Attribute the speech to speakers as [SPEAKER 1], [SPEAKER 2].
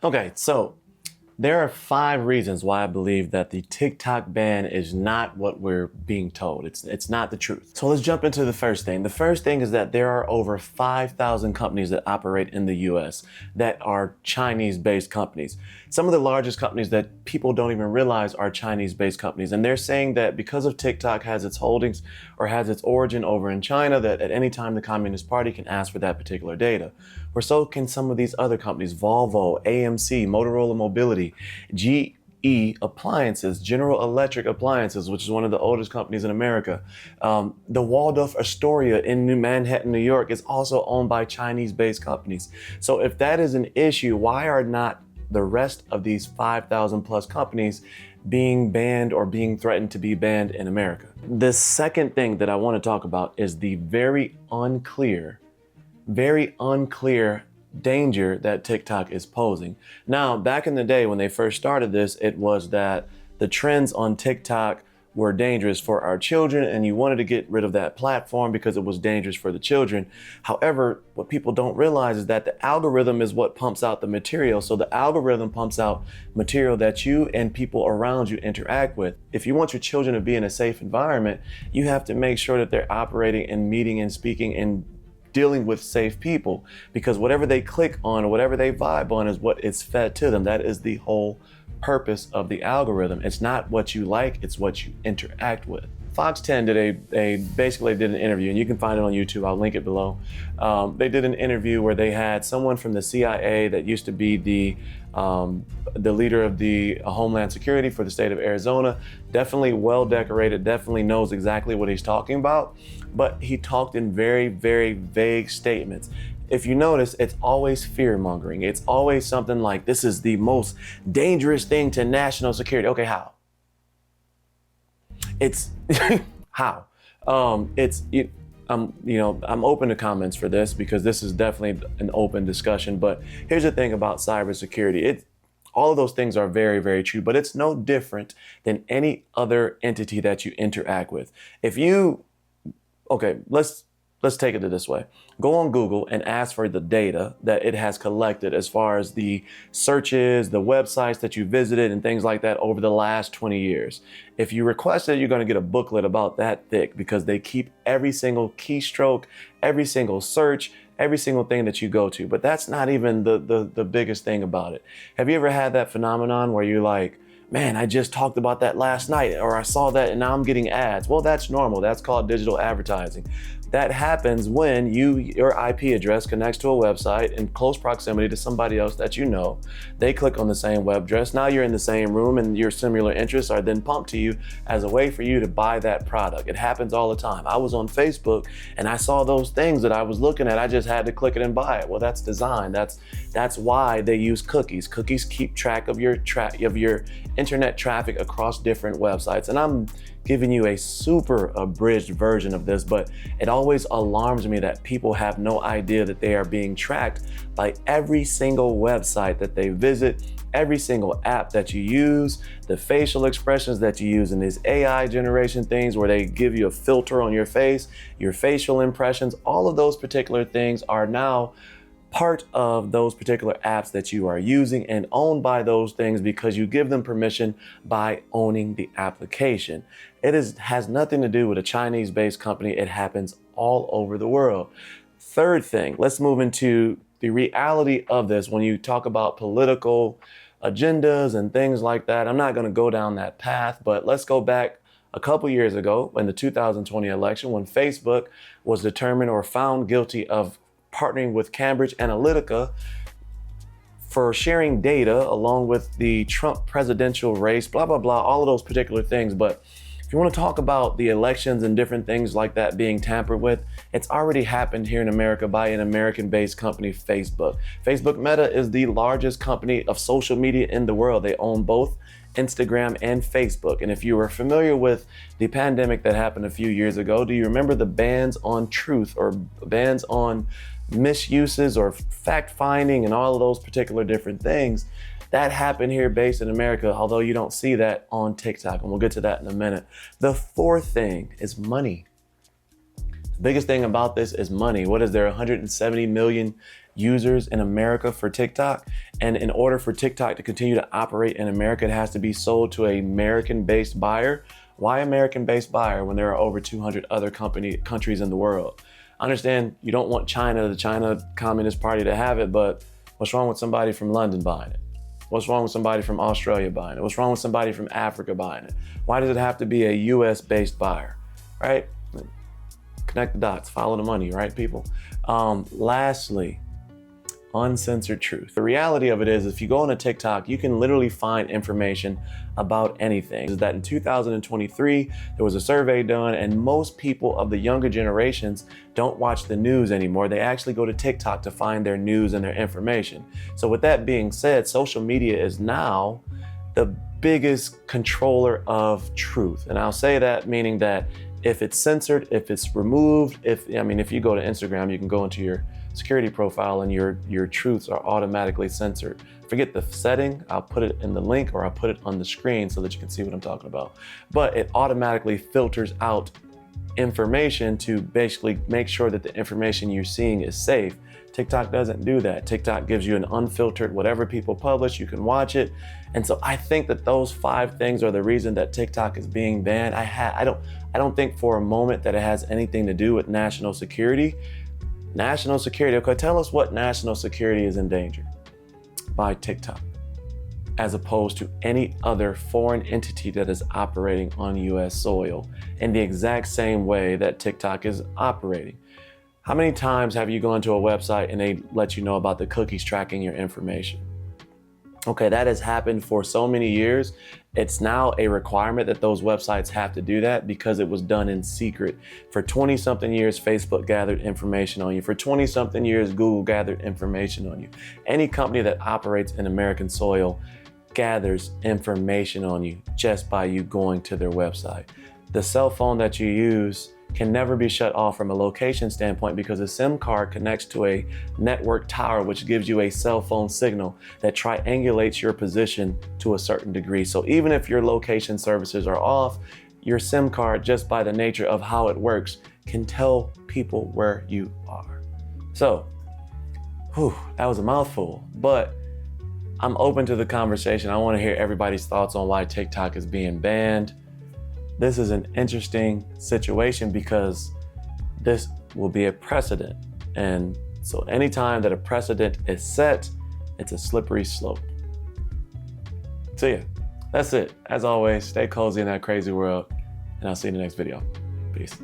[SPEAKER 1] Okay, so there are 5 reasons why I believe that the TikTok ban is not what we're being told. It's not the truth. So let's jump into the first thing. The first thing is that there are over 5,000 companies that operate in the US that are Chinese-based companies. Some of the largest companies that people don't even realize are Chinese-based companies. And they're saying that because of TikTok has its holdings or has its origin over in China, that at any time the Communist Party can ask for that particular data. Or so can some of these other companies, Volvo, AMC, Motorola Mobility, GE Appliances, General Electric Appliances, which is one of the oldest companies in America. The Waldorf Astoria in New Manhattan, New York is also owned by Chinese-based companies. So if that is an issue, why are not the rest of these 5,000 plus companies being banned or being threatened to be banned in America? The second thing that I want to talk about is the very unclear danger that TikTok is posing. Now, back in the day when they first started this, it was that the trends on TikTok were dangerous for our children and you wanted to get rid of that platform because it was dangerous for the children. However, what people don't realize is that the algorithm is what pumps out the material. So the algorithm pumps out material that you and people around you interact with. If you want your children to be in a safe environment, you have to make sure that they're operating and meeting and speaking and dealing with safe people, because whatever they click on or whatever they vibe on is what is fed to them. That is the whole purpose of the algorithm. It's not what you like, it's what you interact with. Fox 10 basically did an interview, and you can find it on YouTube. I'll link it below. They did an interview where they had someone from the CIA that used to be the leader of the Homeland Security for the state of Arizona. Definitely well decorated, definitely knows exactly what he's talking about, but he talked in very, very vague statements. If you notice, it's always fear mongering. It's always something like, this is the most dangerous thing to national security. Okay, how? It's how? I'm open to comments for this because this is definitely an open discussion. But here's the thing about cybersecurity. All of those things are very, very true, but it's no different than any other entity that you interact with. Let's take it this way. Go on Google and ask for the data that it has collected as far as the searches, the websites that you visited and things like that over the last 20 years. If you request it, you're going to get a booklet about that thick because they keep every single keystroke, every single search, every single thing that you go to. But that's not even the biggest thing about it. Have you ever had that phenomenon where you're like, man, I just talked about that last night, or I saw that and now I'm getting ads? Well, that's normal. That's called digital advertising. That happens when your IP address connects to a website in close proximity to somebody else that you know. They click on the same web address. Now you're in the same room and your similar interests are then pumped to you as a way for you to buy that product. It happens all the time. I was on Facebook and I saw those things that I was looking at. I just had to click it and buy it. Well, that's design. That's why they use cookies. Cookies keep track of your internet traffic across different websites. And I'm giving you a super abridged version of this, but it always alarms me that people have no idea that they are being tracked by every single website that they visit, every single app that you use, the facial expressions that you use in these AI generation things where they give you a filter on your face, your facial impressions. All of those particular things are now part of those particular apps that you are using and owned by those things because you give them permission by owning the application. It has nothing to do with a Chinese-based company. It happens all over the world. Third thing, let's move into the reality of this. When you talk about political agendas and things like that, I'm not going to go down that path, but let's go back a couple years ago in the 2020 election when Facebook was determined or found guilty of partnering with Cambridge Analytica for sharing data along with the Trump presidential race, blah, blah, blah, all of those particular things. But if you want to talk about the elections and different things like that being tampered with, it's already happened here in America by an American-based company, Facebook. Facebook Meta is the largest company of social media in the world. They own both Instagram and Facebook. And if you are familiar with the pandemic that happened a few years ago, do you remember the bans on truth or bans on misuses or fact finding and all of those particular different things? That happened here based in America, although you don't see that on TikTok, and we'll get to that in a minute. The fourth thing is money. The biggest thing about this is money. What is there, 170 million users in America for TikTok. And in order for TikTok to continue to operate in America, it has to be sold to an American-based buyer. Why American-based buyer when there are over 200 other countries in the world? I understand you don't want the China Communist Party to have it, but what's wrong with somebody from London buying it? What's wrong with somebody from Australia buying it? What's wrong with somebody from Africa buying it? Why does it have to be a US-based buyer, right? Connect the dots, follow the money, right, people? Lastly, uncensored truth. The reality of it is, if you go on a TikTok, you can literally find information about anything. Is that in 2023, there was a survey done, and most people of the younger generations don't watch the news anymore. They actually go to TikTok to find their news and their information. So with that being said, social media is now the biggest controller of truth. And I'll say that meaning that if it's censored, if it's removed, if you go to Instagram, you can go into your security profile and your truths are automatically censored. Forget the setting, I'll put it in the link or I'll put it on the screen so that you can see what I'm talking about. But it automatically filters out information to basically make sure that the information you're seeing is safe. TikTok doesn't do that. TikTok gives you an unfiltered, whatever people publish, you can watch it. And so I think that those 5 things are the reason that TikTok is being banned. I don't think for a moment that it has anything to do with national security. National security, okay, tell us what national security is endangered by TikTok, as opposed to any other foreign entity that is operating on US soil in the exact same way that TikTok is operating. How many times have you gone to a website and they let you know about the cookies tracking your information? Okay, that has happened for so many years. It's now a requirement that those websites have to do that because it was done in secret. For 20-something years, Facebook gathered information on you. For 20-something years, Google gathered information on you. Any company that operates in American soil gathers information on you just by you going to their website. The cell phone that you use can never be shut off from a location standpoint because a SIM card connects to a network tower, which gives you a cell phone signal that triangulates your position to a certain degree. So even if your location services are off, your SIM card, just by the nature of how it works, can tell people where you are. So, that was a mouthful, but I'm open to the conversation. I want to hear everybody's thoughts on why TikTok is being banned. This is an interesting situation because this will be a precedent. And so anytime that a precedent is set, it's a slippery slope. So yeah, that's it. As always, stay cozy in that crazy world, and I'll see you in the next video. Peace.